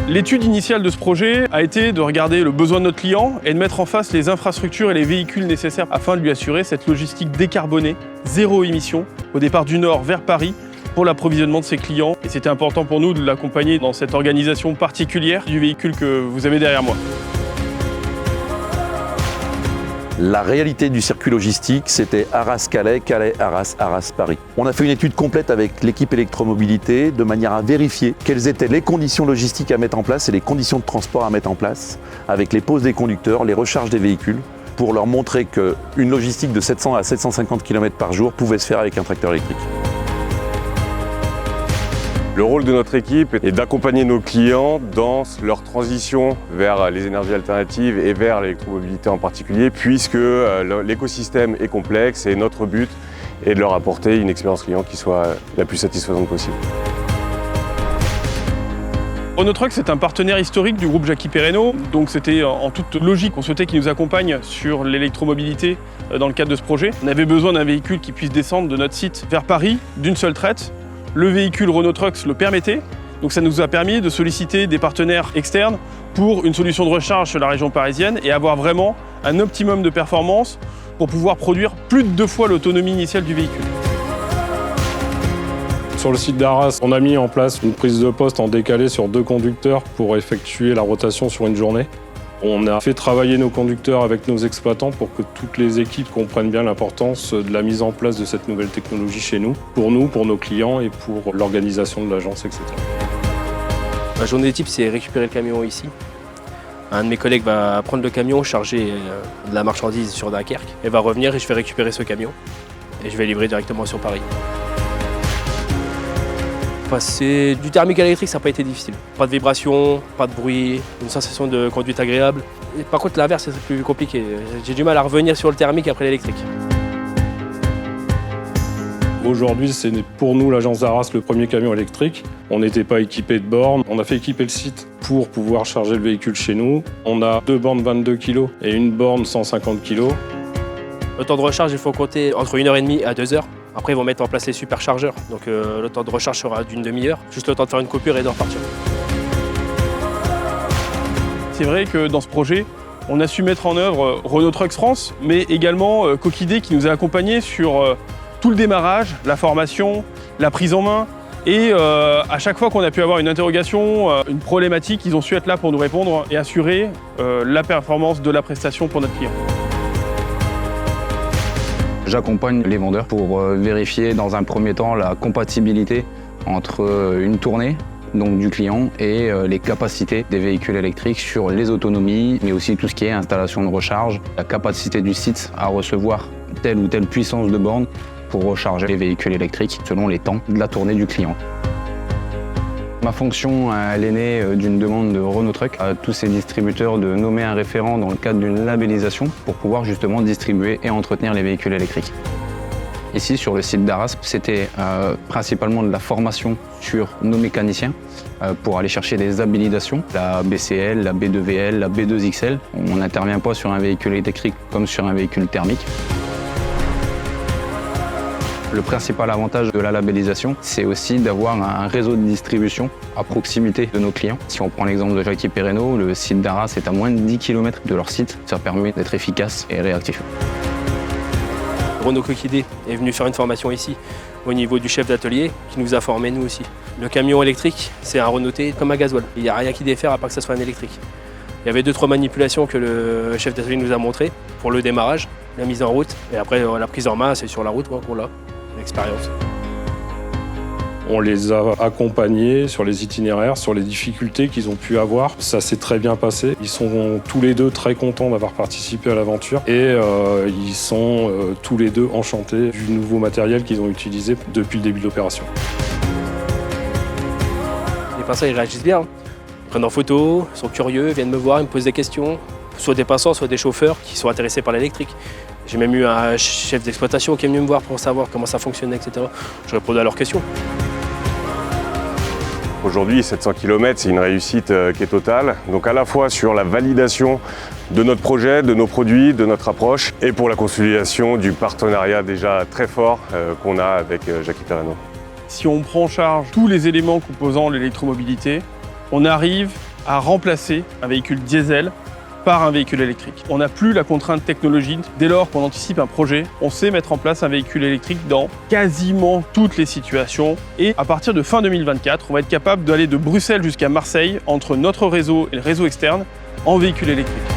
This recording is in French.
L'étude initiale de ce projet a été de regarder le besoin de notre client et de mettre en face les infrastructures et les véhicules nécessaires afin de lui assurer cette logistique décarbonée, zéro émission, au départ du Nord vers Paris, pour l'approvisionnement de ses clients. Et c'était important pour nous de l'accompagner dans cette organisation particulière du véhicule que vous avez derrière moi. La réalité du circuit logistique, c'était Arras-Calais, Calais-Arras, Arras-Paris. On a fait une étude complète avec l'équipe électromobilité de manière à vérifier quelles étaient les conditions logistiques à mettre en place et les conditions de transport à mettre en place avec les pauses des conducteurs, les recharges des véhicules, pour leur montrer qu'une logistique de 700 à 750 km par jour pouvait se faire avec un tracteur électrique. Le rôle de notre équipe est d'accompagner nos clients dans leur transition vers les énergies alternatives et vers l'électromobilité en particulier, puisque l'écosystème est complexe et notre but est de leur apporter une expérience client qui soit la plus satisfaisante possible. Renault Trucks, c'est un partenaire historique du groupe Jackie Perrenot, donc c'était en toute logique qu'on souhaitait qu'il nous accompagne sur l'électromobilité dans le cadre de ce projet. On avait besoin d'un véhicule qui puisse descendre de notre site vers Paris d'une seule traite. Le véhicule Renault Trucks le permettait, donc ça nous a permis de solliciter des partenaires externes pour une solution de recharge sur la région parisienne et avoir vraiment un optimum de performance pour pouvoir produire plus de 2 fois l'autonomie initiale du véhicule. Sur le site d'Arras, on a mis en place une prise de poste en décalé sur 2 conducteurs pour effectuer la rotation sur une journée. On a fait travailler nos conducteurs avec nos exploitants pour que toutes les équipes comprennent bien l'importance de la mise en place de cette nouvelle technologie chez nous, pour nos clients et pour l'organisation de l'agence, etc. Ma journée type, c'est récupérer le camion ici. Un de mes collègues va prendre le camion, charger de la marchandise sur Dunkerque et va revenir et je vais récupérer ce camion et je vais livrer directement sur Paris. Passer du thermique à l'électrique, ça n'a pas été difficile. Pas de vibration, pas de bruit, une sensation de conduite agréable. Et par contre, l'inverse, c'est plus compliqué. J'ai du mal à revenir sur le thermique après l'électrique. Aujourd'hui, c'est pour nous, l'agence d'Arras, le premier camion électrique. On n'était pas équipé de bornes. On a fait équiper le site pour pouvoir charger le véhicule chez nous. On a 2 bornes 22 kg et une borne 150 kg. Le temps de recharge, il faut compter entre 1h30 à 2 heures. Après, ils vont mettre en place les superchargeurs. Donc le temps de recharge sera d'une demi-heure. Juste le temps de faire une coupure et de repartir. C'est vrai que dans ce projet, on a su mettre en œuvre Renault Trucks France, mais également Coquidé qui nous a accompagnés sur tout le démarrage, la formation, la prise en main. Et à chaque fois qu'on a pu avoir une interrogation, une problématique, ils ont su être là pour nous répondre et assurer la performance de la prestation pour notre client. J'accompagne les vendeurs pour vérifier dans un premier temps la compatibilité entre une tournée donc du client et les capacités des véhicules électriques sur les autonomies, mais aussi tout ce qui est installation de recharge, la capacité du site à recevoir telle ou telle puissance de borne pour recharger les véhicules électriques selon les temps de la tournée du client. Ma fonction, elle est née d'une demande de Renault Trucks à tous ces distributeurs de nommer un référent dans le cadre d'une labellisation pour pouvoir justement distribuer et entretenir les véhicules électriques. Ici, sur le site d'Arras, c'était principalement de la formation sur nos mécaniciens pour aller chercher des habilitations, la BCL, la B2VL, la B2XL. On n'intervient pas sur un véhicule électrique comme sur un véhicule thermique. Le principal avantage de la labellisation, c'est aussi d'avoir un réseau de distribution à proximité de nos clients. Si on prend l'exemple de Jackie Perrenot, le site d'Arras est à moins de 10 km de leur site. Ça permet d'être efficace et réactif. Renaud Coquidé est venu faire une formation ici, au niveau du chef d'atelier, qui nous a formés nous aussi. Le camion électrique, c'est un Renaulté comme un gasoil. Il n'y a rien qui diffère à part que ce soit un électrique. Il y avait 2-3 manipulations que le chef d'atelier nous a montrées pour le démarrage, la mise en route, et après la prise en main, c'est sur la route qu'on l'a. Expérience. On les a accompagnés sur les itinéraires, sur les difficultés qu'ils ont pu avoir. Ça s'est très bien passé. Ils sont tous les deux très contents d'avoir participé à l'aventure et ils sont tous les deux enchantés du nouveau matériel qu'ils ont utilisé depuis le début de l'opération. Les passants, ils réagissent bien. Ils prennent en photo, ils sont curieux, ils viennent me voir, ils me posent des questions. Soit des passants, soit des chauffeurs qui sont intéressés par l'électrique. J'ai même eu un chef d'exploitation qui est venu me voir pour savoir comment ça fonctionnait, etc. Je répondais à leurs questions. Aujourd'hui, 700 km, c'est une réussite qui est totale. Donc à la fois sur la validation de notre projet, de nos produits, de notre approche, et pour la consolidation du partenariat déjà très fort qu'on a avec Jackie Perrenot. Si on prend en charge tous les éléments composant l'électromobilité, on arrive à remplacer un véhicule diesel par un véhicule électrique. On n'a plus la contrainte technologique. Dès lors qu'on anticipe un projet, on sait mettre en place un véhicule électrique dans quasiment toutes les situations. Et à partir de fin 2024, on va être capable d'aller de Bruxelles jusqu'à Marseille entre notre réseau et le réseau externe en véhicule électrique.